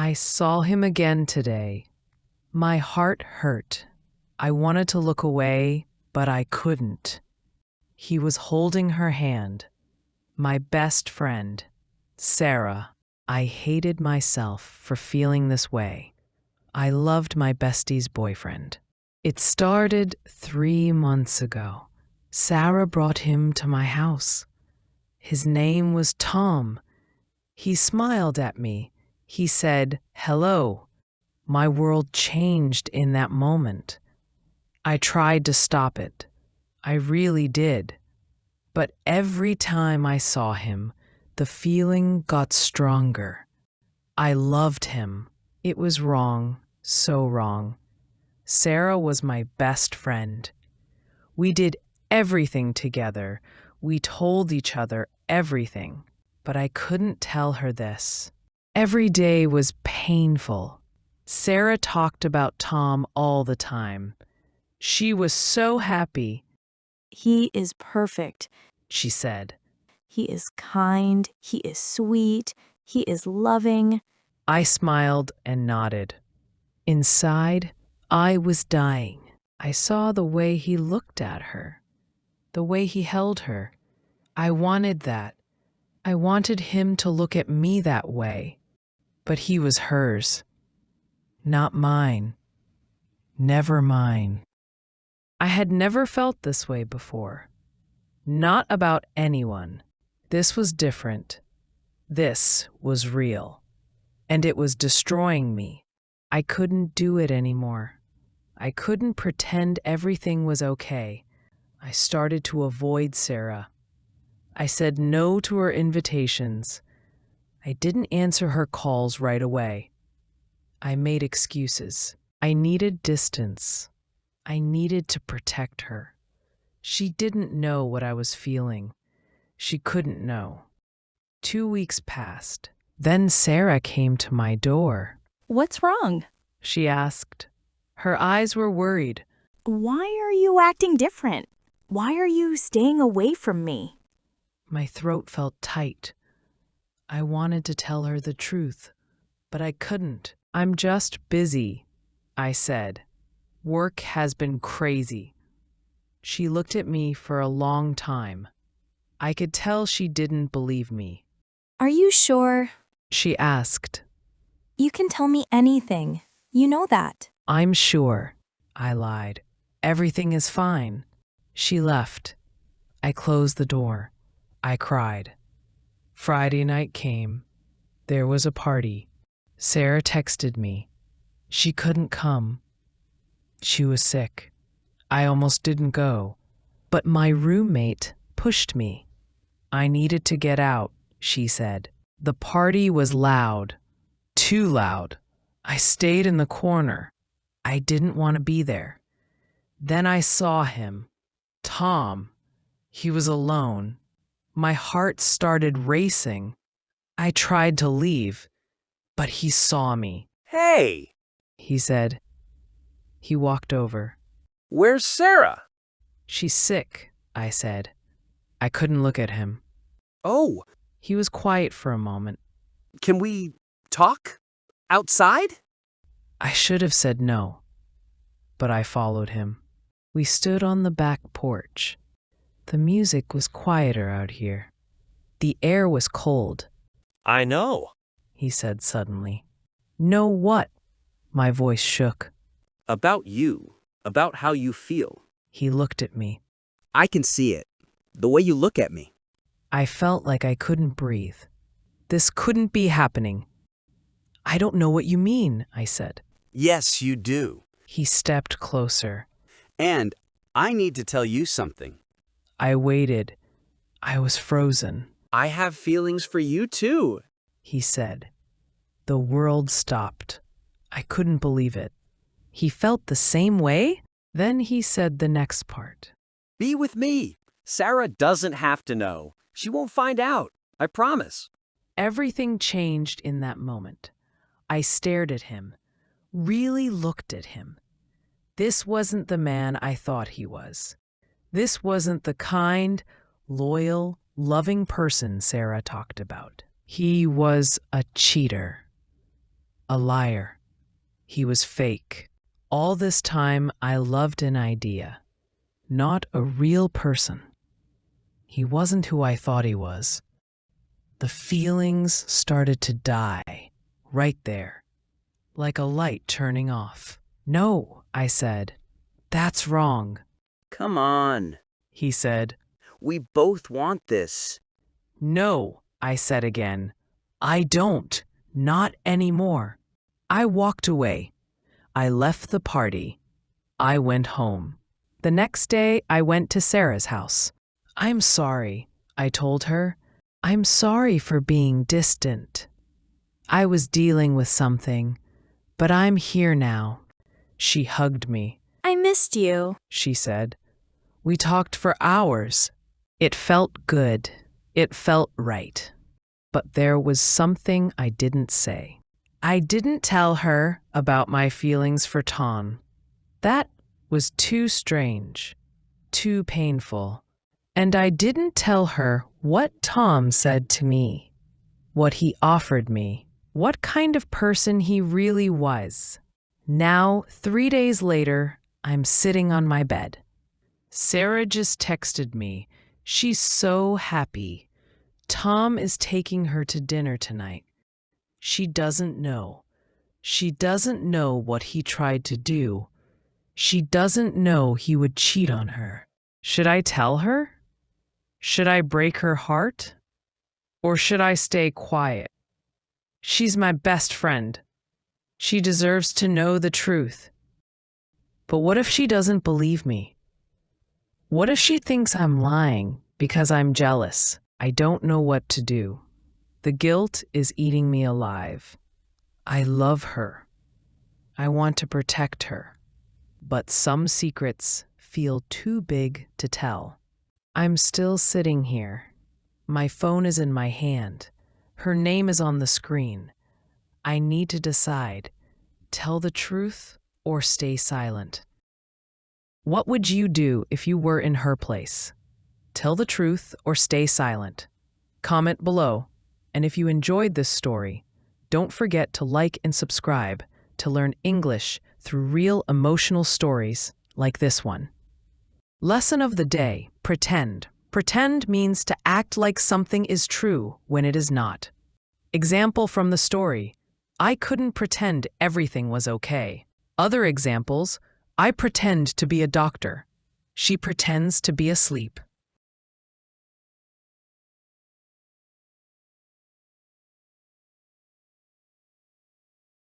I saw him again today. My heart hurt. I wanted to look away, but I couldn't. He was holding her hand. My best friend, Sarah. I hated myself for feeling this way. I loved my bestie's boyfriend. It started 3 months ago. Sarah brought him to my house. His name was Tom. He smiled at me. He said, "Hello." My world changed in that moment. I tried to stop it. I really did. But every time I saw him, the feeling got stronger. I loved him. It was wrong, so wrong. Sarah was my best friend. We did everything together. We told each other everything. But I couldn't tell her this. Every day was painful. Sarah talked about Tom all the time. She was so happy. "He is perfect," she said. "He is kind, he is sweet, he is loving." I smiled and nodded. Inside, I was dying. I saw the way he looked at her, the way he held her. I wanted that. I wanted him to look at me that way. But he was hers, not mine. Never mine. I had never felt this way before. Not about anyone. This was different. This was real. And it was destroying me. I couldn't do it anymore. I couldn't pretend everything was okay. I started to avoid Sarah. I said no to her invitations. I didn't answer her calls right away. I made excuses. I needed distance. I needed to protect her. She didn't know what I was feeling. She couldn't know. 2 weeks passed. Then Sarah came to my door. "What's wrong?" she asked. Her eyes were worried. "Why are you acting different? Why are you staying away from me?" My throat felt tight. I wanted to tell her the truth, but I couldn't. "I'm just busy," I said. "Work has been crazy." She looked at me for a long time. I could tell she didn't believe me. "Are you sure?" she asked. "You can tell me anything. You know that." "I'm sure," I lied. "Everything is fine." She left. I closed the door. I cried. Friday night came. There was a party. Sarah texted me. She couldn't come. She was sick. I almost didn't go. But my roommate pushed me. "I needed to get out," she said. The party was loud. Too loud. I stayed in the corner. I didn't want to be there. Then I saw him. Tom. He was alone. My heart started racing. I tried to leave, but he saw me. "Hey!" he said. He walked over. "Where's Sarah?" "She's sick," I said. I couldn't look at him. "Oh, He was quiet for a moment. can we talk? Outside?" I should have said no, but I followed him. We stood on the back porch. The music was quieter out here. The air was cold. "I know." He said suddenly. "Know what?" My voice shook. "About you. About how you feel. He looked at me. I can see it. The way you look at me." I felt like I couldn't breathe. This couldn't be happening. "I don't know what you mean," I said. "Yes, you do. He stepped closer. And I need to tell you something. I waited. I was frozen. I have feelings for you too." He said. The world stopped. I couldn't believe it. He felt the same way? Then he said the next part. "Be with me. Sarah doesn't have to know. She won't find out. I promise." Everything changed in that moment. I stared at him, really looked at him. This wasn't the man I thought he was. This wasn't the kind, loyal, loving person Sarah talked about. He was a cheater. A liar. He was fake. All this time, I loved an idea, not a real person. He wasn't who I thought he was. The feelings started to die, right there, like a light turning off. No, I said. That's wrong, Come on. he said. We both want this. No, I said again. I don't. Not anymore. I walked away. I left the party. I went home. The next day, I went to Sarah's house. I'm sorry, I told her. I'm sorry for being distant. I was dealing with something, but I'm here now. She hugged me. I missed you. She said. We talked for hours. It felt good. It felt right. But there was something I didn't say. I didn't tell her about my feelings for Tom. That was too strange, too painful. And I didn't tell her what Tom said to me, what he offered me, what kind of person he really was. Now, 3 days later, I'm sitting on my bed. Sarah just texted me. She's so happy. Tom is taking her to dinner tonight. She doesn't know. She doesn't know what he tried to do. She doesn't know he would cheat on her. Should I tell her? Should I break her heart? Or should I stay quiet? She's my best friend. She deserves to know the truth. But what if she doesn't believe me? What if she thinks I'm lying because I'm jealous? I don't know what to do. The guilt is eating me alive. I love her. I want to protect her. But some secrets feel too big to tell. I'm still sitting here. My phone is in my hand. Her name is on the screen. I need to decide, tell the truth or stay silent. What would you do if you were in her place? Tell the truth or stay silent? Comment below. And if you enjoyed this story, don't forget to like and subscribe to learn English through real emotional stories like this one. Lesson of the day: pretend. Pretend means to act like something is true when it is not. Example from the story: I couldn't pretend everything was okay. Other examples: I pretend to be a doctor. She pretends to be asleep.